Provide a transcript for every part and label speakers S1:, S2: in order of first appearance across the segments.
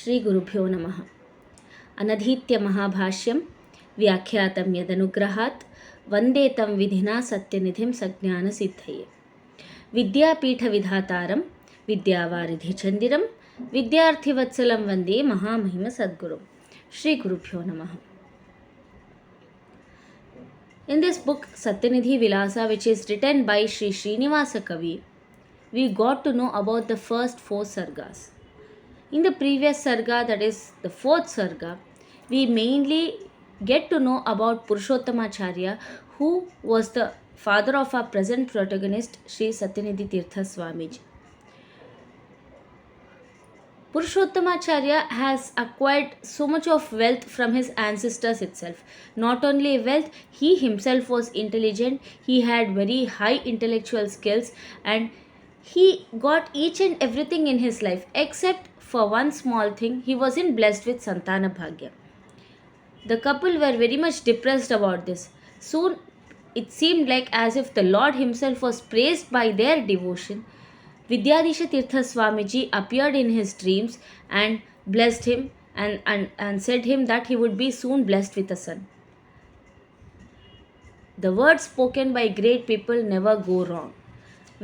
S1: ಶ್ರೀ ಗುರುಭ್ಯೋ ನಮಃ. ಅನಧೀತ್ಯ ಮಹಾಭಾಷ್ಯಂ ವ್ಯಾಖ್ಯಾತಂ ಯದನುಗ್ರಹಾತ್ ವಂದೇ ತಂ ವಿಧಿನಾ ಸತ್ಯನಿಧಿಂ ಸಜ್ಞಾನ ಸಿದ್ಧಯೇ. ವಿದ್ಯಾಪೀಠ ವಿಧಾತಾರಂ ವಿದ್ಯಾವಾರಿಧಿ ಚಂದಿರಂ ವಿದ್ಯಾರ್ಥಿವತ್ಸಲಂ ವಂದೇ ಮಹಾಮಹಿಮ ಸದ್ಗುರು. ಶ್ರೀ ಗುರುಭ್ಯೋ ನಮಃ. In this book Satyanidhi Vilasa, which is written by Sri Srinivasa Kavi, we got to know about the first 4 sargas. In the previous sarga, that is the 4th sarga, we mainly get to know about Purushottamacharya, who was the father of our present protagonist, Sri Satyanidhi Tirtha Swamiji. Purushottamacharya has acquired so much of wealth from his ancestors itself. Not only wealth, he himself was intelligent, he had very high intellectual skills, and he got each and everything in his life, except for one small thing: he wasn't blessed with Santana Bhagya. The couple were very much depressed about this. Soon it seemed like as if the Lord himself was praised by their devotion. Vidyadisha Tirtha Swamiji appeared in his dreams and blessed him and said him that he would be soon blessed with a son. The words spoken by great people never go wrong.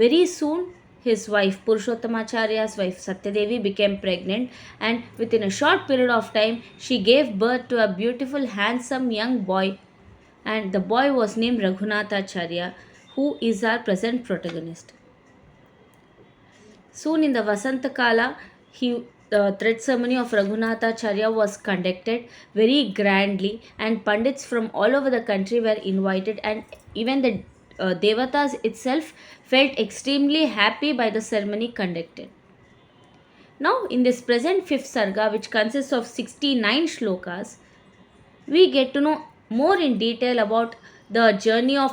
S1: Very soon, his wife, Purushottamacharya's wife Satyadevi, became pregnant, and within a short period of time, she gave birth to a beautiful, handsome young boy, and the boy was named Raghunatacharya, who is our present protagonist. Soon in the Vasanta Kala, the thread ceremony of Raghunatacharya was conducted very grandly, and Pandits from all over the country were invited, and even the Devatas itself felt extremely happy by the ceremony conducted. Now, in this present 5th sarga, which consists of 69 shlokas, we get to know more in detail about the journey of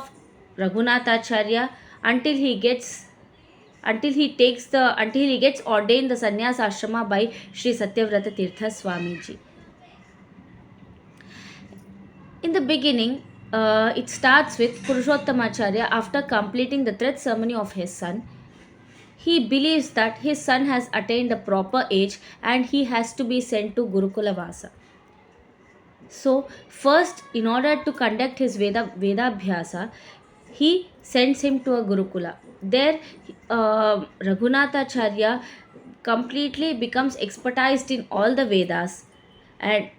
S1: Raghunatacharya until he gets ordained the sannyas ashrama by Sri Satyavrata Tirtha Swamiji. In the beginning, it starts with Purushottamacharya. After completing the thread ceremony of his son, he believes that his son has attained the proper age and he has to be sent to Gurukula Vasa. So first, in order to conduct his Vedabhyasa, he sends him to a Gurukula. There, Raghunatacharya completely becomes expertised in all the Vedas, and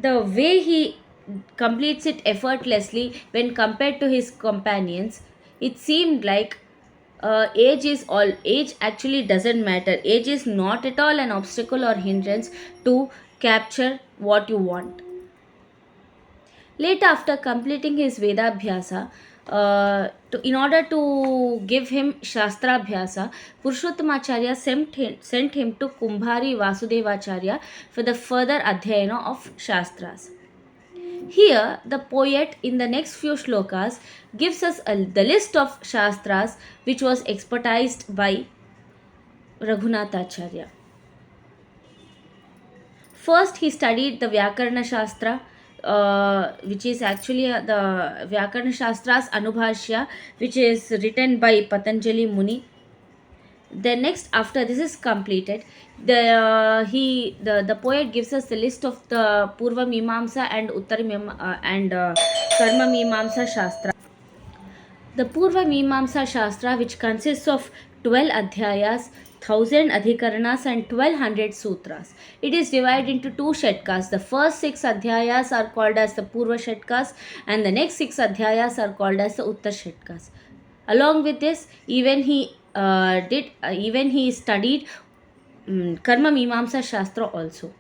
S1: the way he completes it effortlessly when compared to his companions, it seemed like age actually doesn't matter. Age is not at all an obstacle or hindrance to capture what you want. Later, after completing his Vedabhyasa, in order to give him Shastrabhyasa, Purushottamacharya sent him to Kumbhari Vasudevacharya for the further Adhyayana of Shastras. Here, the poet in the next few shlokas gives us the list of Shastras which was expertised by Raghunatacharya. First, he studied the Vyakarana Shastra, which is actually the Vyakarana Shastra's Anubhashya, which is written by Patanjali Muni. Then next, after this is completed, the poet gives us the list of the Purva Mimamsa and Karma Mimamsa Shastra. The Purva Mimamsa Shastra, which consists of 12 adhyayas, 1000 adhikaranas and 1200 sutras. It is divided into 2 shatkas. The first 6 adhyayas are called as the Purva Shatkas, and the next 6 adhyayas are called as the Uttar Shatkas. Along with this, even he studied Karma Mimamsa Shastra also.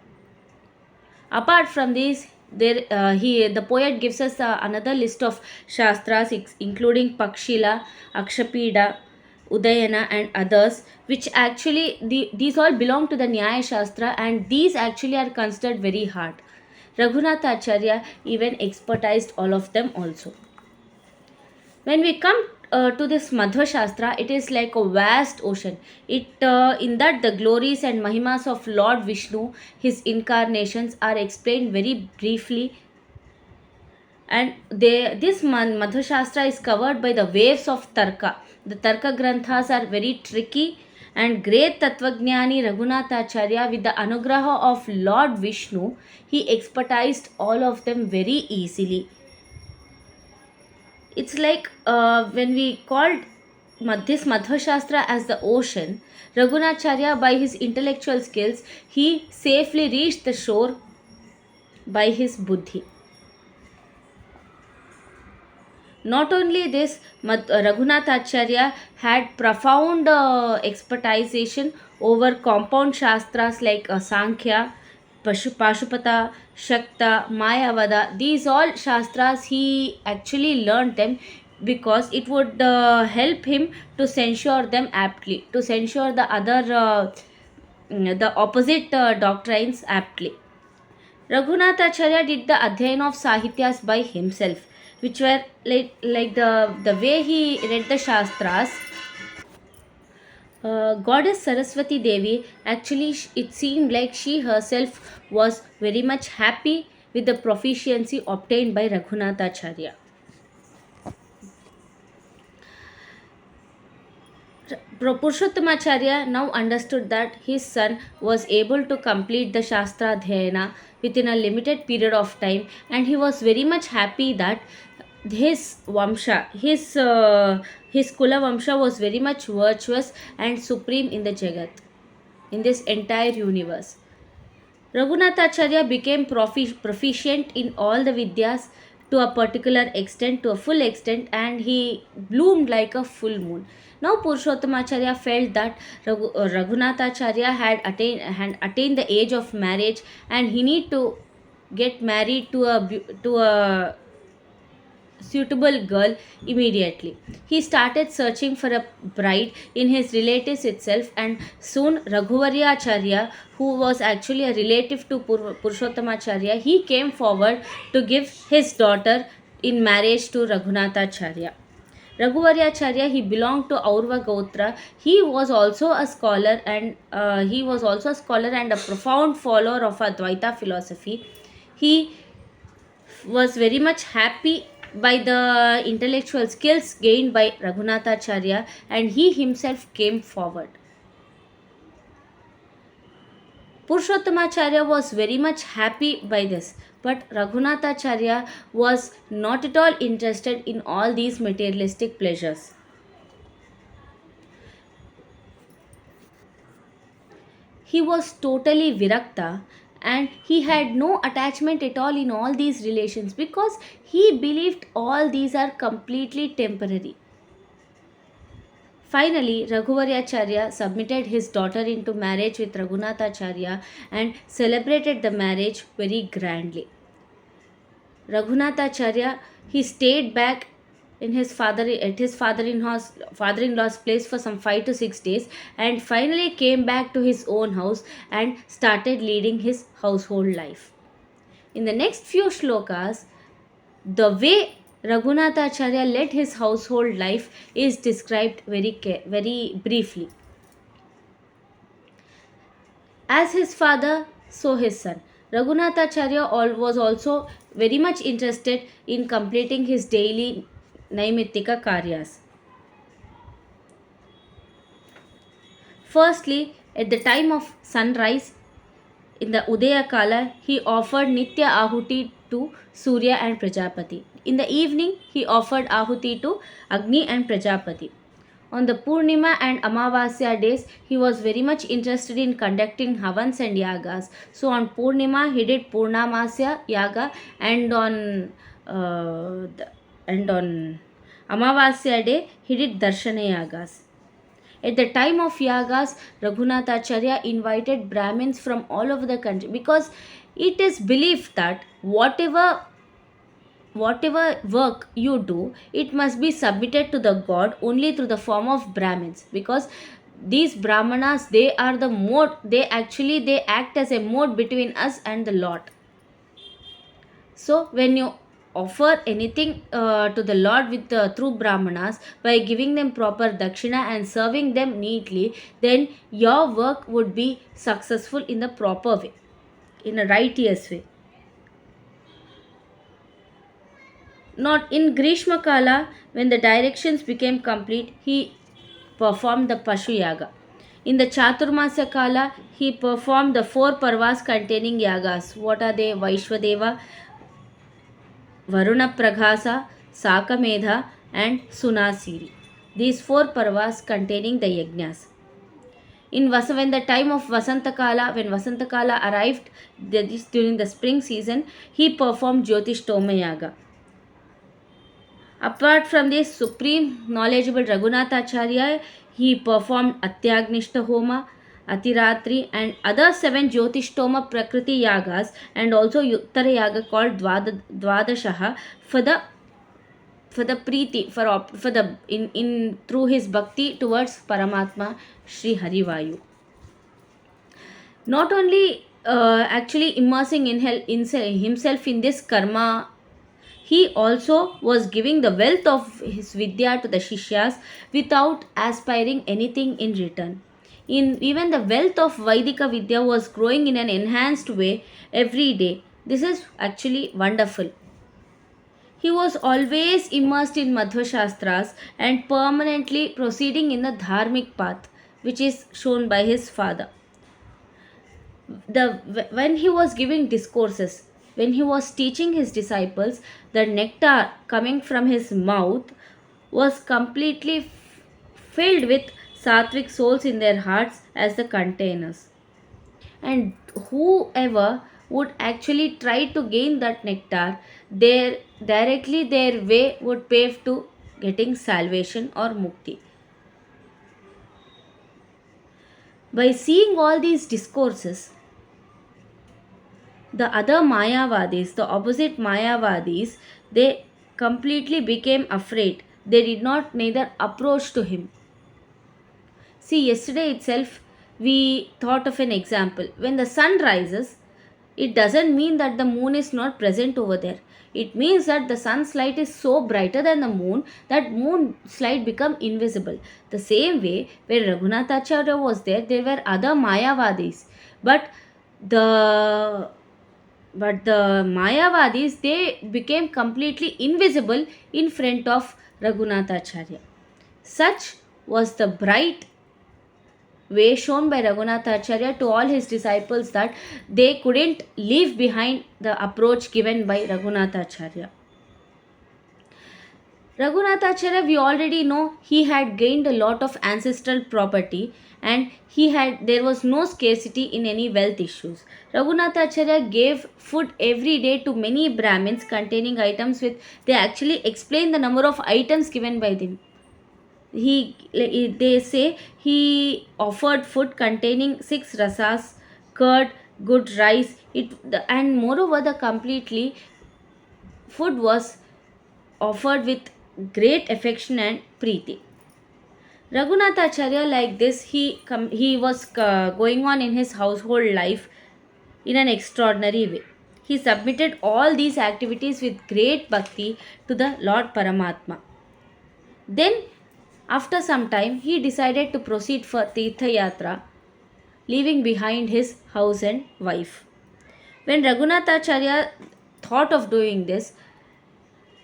S1: Apart from this, the poet gives us another list of Shastras, including Pakshila, Akshapida, Udayana and others, which actually these all belong to the Nyaya Shastra, and these actually are considered very hard. Raghunatacharya even expertised all of them also. When we come to this Madhva Shastra, it is like a vast ocean. In that the glories and mahimas of Lord Vishnu, his incarnations, are explained very briefly, and this Madhva Shastra is covered by the waves of Tarka. The Tarka Granthas are very tricky And great Tattvajnani Raghunatacharya, with the Anugraha of Lord Vishnu, he expertised all of them very easily. It's like when we called this Madhva Shastra as the ocean, Raghunatacharya, by his intellectual skills, he safely reached the shore by his buddhi. Not only this, Raghunatacharya had profound expertization over compound shastras like Sankhya, Pashupata, Shakta, Mayavada. These all shastras he actually learned them because it would help him to censure them aptly, to censure the opposite doctrines aptly. Raghunatacharya did the Adhyayan of Sahityas by himself, which were like the way he read the Shastras. Goddess Saraswati Devi, actually, it seemed like she herself was very much happy with the proficiency obtained by Raghunatacharya. Purushottamacharya now understood that his son was able to complete the Shastra Dhyayana within a limited period of time, and he was very much happy that his Vamsha, his Kula Vamsha was very much virtuous and supreme in the Jagat, in this entire universe. Raghunatacharya became proficient in all the Vidyas to a particular extent, to a full extent, and he bloomed like a full moon. Now Purushottamacharya felt that Raghunatacharya had attained the age of marriage, and he need to get married to a suitable girl immediately. He started searching for a bride in his relatives itself, and soon Raghuvaryacharya, who was actually a relative to Purushottamacharya, he came forward to give his daughter in marriage to Raghunatacharya. Raghuvaryacharya, he belonged to Aurva Gotra. He was also a scholar and a profound follower of Advaita philosophy. He was very much happy by the intellectual skills gained by Raghunatacharya, and he himself came forward. Purushottamacharya was very much happy by this, but Raghunatacharya was not at all interested in all these materialistic pleasures. He was totally virakta, and he had no attachment at all in all these relations because he believed all these are completely temporary. Finally, Raghuvaryacharya submitted his daughter into marriage with Raghunatacharya and celebrated the marriage very grandly. Raghunatacharya, he stayed back in his father-in-law's place for some 5 to 6 days, and finally came back to his own house and started leading his household life. In the next few shlokas, the way Raghunatacharya led his household life is described very briefly. As his father, so his son. Raghunatacharya was also very much interested in completing his daily Naimittika Karyas. Firstly, at the time of sunrise, in the Udaya Kala, he offered Nitya Ahuti to Surya and Prajapati. In the evening, he offered Ahuti to Agni and Prajapati. On the Purnima and Amavasya days, he was very much interested in conducting Havans and Yagas. So on Purnima, he did Purnamasya Yaga, and on Amavasya day, he did Darshana Yagas. At the time of Yagas, Raghunatacharya invited Brahmins from all over the country because it is believed that whatever work you do, it must be submitted to the god only through the form of Brahmins, because these Brahmanas, they are the mode, they act as a mode between us and the Lord. So when you offer anything to the Lord with through Brahmanas, by giving them proper dakshina and serving them neatly, then your work would be successful in the proper way, in a righteous way. Not in Grishma Kala, when the directions became complete, he performed the Pashu Yaga. In the Chaturmasya Kala, he performed the four parvas containing yagas. What are they? Vaishwadeva, Varuna Praghasa, Sakamedha, and Sunasiri. These four parvas containing the yajnas. When the time of Vasantakala, when Vasantakala arrived, that is during the spring season, he performed Jyotishtoma Yaga. Apart from this supreme knowledgeable Raghunatacharya, he performed Atyagnishta Homa, Atiratri, and other seven Jyotishtoma Prakriti Yagas, and also Uttara Yaga called Dvadashaha for the Preeti, for the in through his bhakti towards Paramatma Sri Harivayu. Not only actually immersing himself in this karma, he also was giving the wealth of his vidya to the shishyas without aspiring anything in return. Even the wealth of Vaidika Vidya was growing in an enhanced way every day. This is actually wonderful. He was always immersed in Madhva Shastras and permanently proceeding in the dharmic path, which is shown by his father. When he was giving discourses, when he was teaching his disciples, the nectar coming from his mouth was completely filled with sattvic souls in their hearts as the containers. And whoever would actually try to gain that nectar, their way would pave to getting salvation or mukti. By seeing all these discourses, the other Mayavadis, the opposite Mayavadis, they completely became afraid. They did not neither approach to him. See, yesterday itself we thought of an example. When the sun rises, it doesn't mean that the moon is not present over there. It means that the sun's light is so brighter than the moon that moon's light become invisible. The same way, when Raghunatacharya was there were other Mayavadis. But the Mayavadis, they became completely invisible in front of Raghunatacharya. Such was the bright way shown by Raghunatacharya to all his disciples that they couldn't leave behind the approach given by Raghunatacharya. Raghunatacharya, we already know, he had gained a lot of ancestral property and there was no scarcity in any wealth issues. Raghunatacharya gave food every day to many Brahmins containing items they actually explain the number of items given by them. They say he offered food containing 6 rasas, curd, good rice, and moreover the completely food was offered with great affection and preeti. Raghunatacharya, like this, he was going on in his household life in an extraordinary way. He submitted all these activities with great bhakti to the Lord Paramatma. Then, after some time, he decided to proceed for Tirtha Yatra, leaving behind his house and wife. When Raghunatacharya thought of doing this,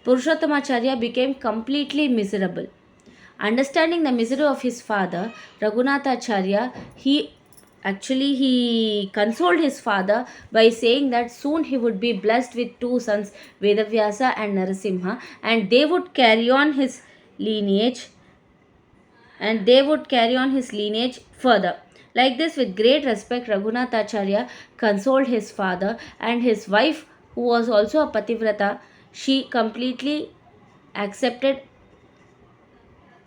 S1: Purushottamacharya became completely miserable. Understanding the misery of his father, Raghunatacharya, he consoled his father by saying that soon he would be blessed with 2 sons, Vedavyasa and Narasimha, and they would carry on his lineage further. Like this, with great respect, Raghunatacharya consoled his father, and his wife, who was also a Pativrata, she completely accepted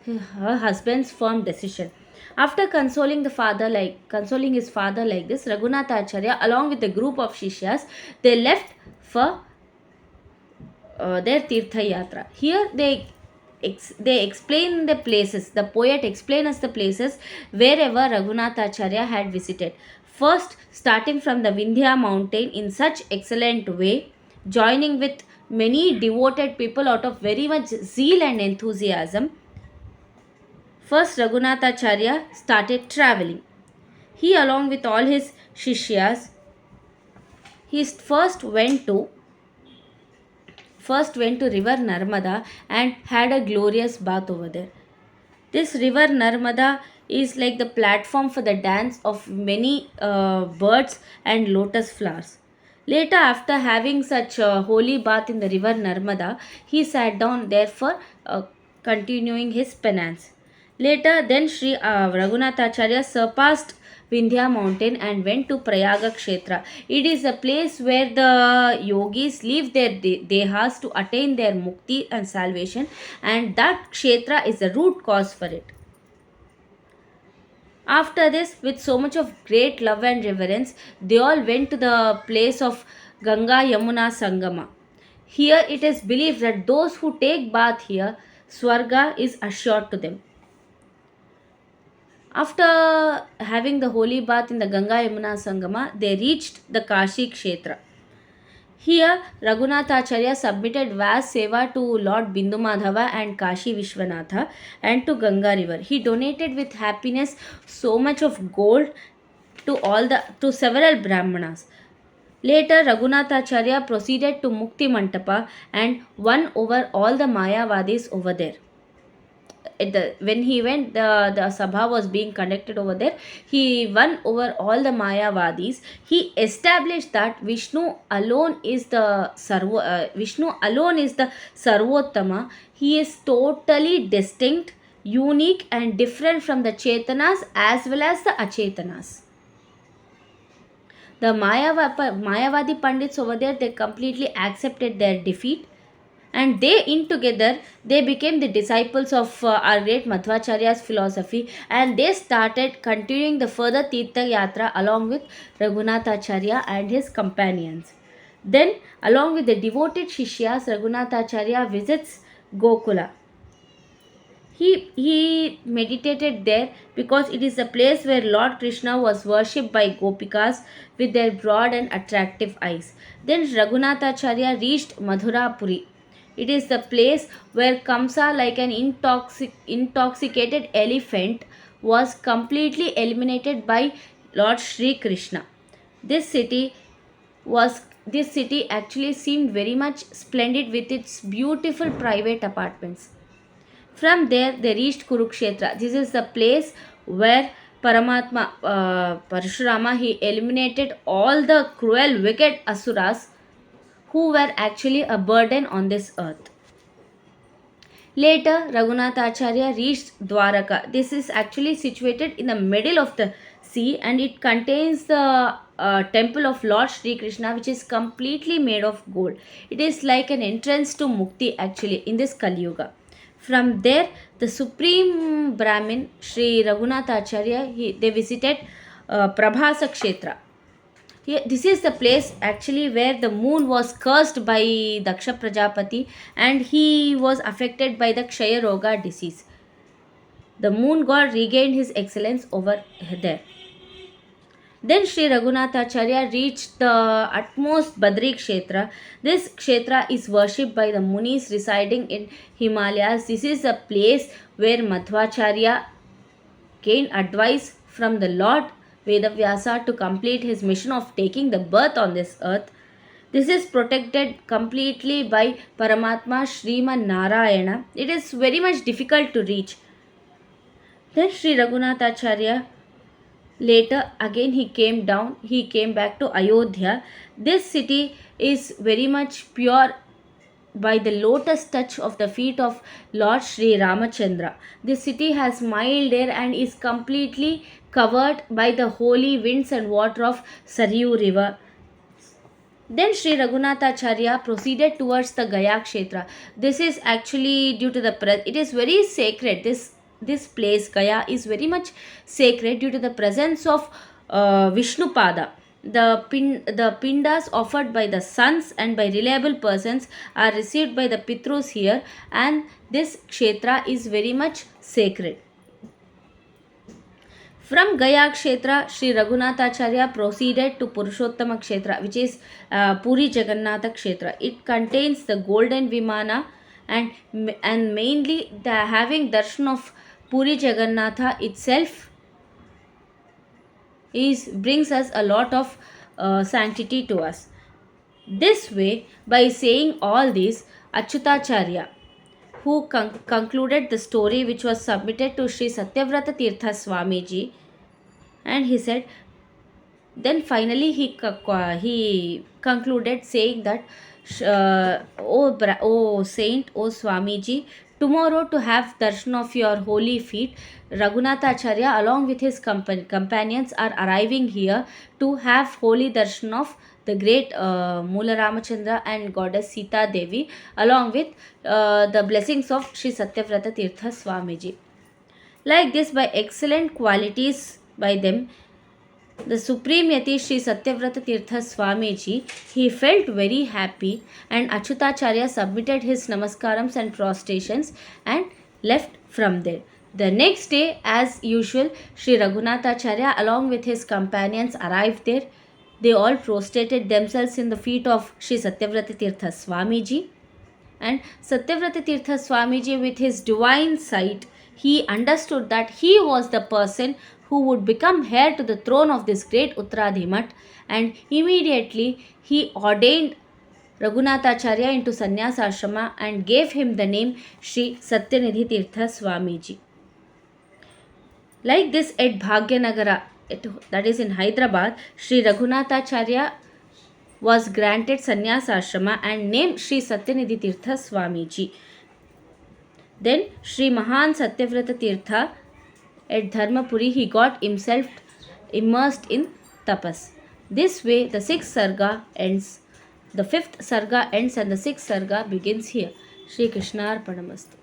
S1: her husband's firm decision. After consoling his father like this, Raghunatacharya, along with a group of shishyas, they left for their Tirtha Yatra. Here they explain the places. The poet explains us the places wherever Raghunatacharya had visited. First, starting from the Vindhya mountain in such excellent way, joining with many devoted people out of very much zeal and enthusiasm. First, Raghunatacharya started traveling. He, along with all his shishyas, he first went to river Narmada and had a glorious bath over there. This river Narmada is like the platform for the dance of many birds and lotus flowers. Later, after having such a holy bath in the river Narmada, he sat down there for continuing his penance. Later, then Sri Raghunathacharya surpassed Vindhya mountain and went to Prayaga Kshetra. It is a place where the yogis leave their dehas to attain their mukti and salvation, and that Kshetra is the root cause for it. After this, with so much of great love and reverence, they all went to the place of Ganga Yamuna Sangama. Here it is believed that those who take bath here, Swarga is assured to them. After having the holy bath in the Ganga Yamuna Sangama, they reached the Kashi Kshetra. Here, Raghunathacharya submitted vast seva to Lord Bindumadhava and Kashi Vishwanatha and to Ganga river. He donated with happiness so much of gold to several brahmanas. Later, Raghunathacharya proceeded to Mukti Mantapa and won over all the Mayavadis over there. When he went, the sabha was being conducted over there. He won over all the Mayavadis. He established that Vishnu alone is the Sarvottama. He is totally distinct, unique, and different from the Chetanas as well as the Achetanas. The Mayavadi Pandits over there, they completely accepted their defeat, and they in together they became the disciples of our great Madhvacharya's philosophy, and they started continuing the further Tirtha Yatra along with Raghunathacharya and his companions. Then, along with the devoted Shishyas, Raghunathacharya visits Gokula. He meditated there because it is a place where Lord Krishna was worshipped by Gopikas with their broad and attractive eyes. Then Raghunathacharya reached Madhurapuri. It is the place where Kamsa, like an intoxicated elephant, was completely eliminated by Lord Sri Krishna. This city this city actually seemed very much splendid with its beautiful private apartments. From there, they reached Kurukshetra. This is the place where Paramatma Parashurama, he eliminated all the cruel, wicked asuras who were actually a burden on this earth. Later, Raghunathacharya reached Dwaraka. This is actually situated in the middle of the sea, and it contains the temple of Lord Sri Krishna, which is completely made of gold. It is like an entrance to Mukti actually in this Kali Yuga. From there, the supreme Brahmin, Sri Raghunathacharya, they visited Prabhasa Kshetra. This is the place actually where the moon was cursed by Daksha Prajapati, and he was affected by the Kshaya Roga disease. The moon god regained his excellence over there. Then Sri Raghunathacharya reached the utmost Badri Kshetra. This Kshetra is worshipped by the Munis residing in Himalayas. This is a place where Madhvacharya gained advice from the Lord Vedavyasa to complete his mission of taking the birth on this earth. This is protected completely by Paramatma Sriman Narayana. It is very much difficult to reach. Then Sri Raghunathacharya, later again he came down, he came back to Ayodhya. This city is very much pure by the lotus touch of the feet of Lord Sri Ramachandra. This city has mild air and is completely covered by the holy winds and water of Saryu river. Then Sri Raghunathacharya proceeded towards the Gaya Kshetra. This is actually due to it is very sacred. This place Gaya is very much sacred due to the presence of Vishnupada. The pindas offered by the sons and by reliable persons are received by the Pitrus here, and this Kshetra is very much sacred. From Gaya Kshetra, Sri Raghunathacharya proceeded to Purushottama Kshetra, which is Puri Jagannatha Kshetra. It contains the golden Vimana, and mainly having darshan of Puri Jagannatha itself brings us a lot of sanctity to us. This way, by saying all this, Achyutacharya, who concluded the story, which was submitted to Sri Satyavrata Tirtha Swamiji, and he said, then finally he concluded saying that, O Saint, O Swamiji, tomorrow to have darshan of your holy feet, Raghunathacharya along with his companions are arriving here to have holy darshan of the great Mula Ramachandra and goddess Sita Devi, along with the blessings of Sri Satyavrata Tirtha Swamiji. Like this, by excellent qualities by them, the Supreme Yati Sri Satyavrata Tirtha Swamiji, he felt very happy, and Achyutacharya submitted his namaskarams and prostrations and left from there. The next day, as usual, Sri Raghunathacharya along with his companions arrived there. They all prostrated themselves in the feet of Sri Satyavrata Tirtha Swamiji. And Satyavrata Tirtha Swamiji, with his divine sight, he understood that he was the person who would become heir to the throne of this great Uttaradhimat, and immediately he ordained Raghunathacharya into sannyas ashrama and gave him the name Sri Satyanidhi Tirtha Swamiji. Like this, at Bhagyanagara, that is in Hyderabad, Sri Raghunathacharya was granted sannyas ashrama and named Sri Satyanidhi Tirtha Swamiji. Then Sri Mahan Satyavrata Tirtha at Dharmapuri, he got himself immersed in tapas. This way the sixth sarga ends, the fifth sarga ends and the sixth sarga begins here. Shri Krishna Arpanamastu.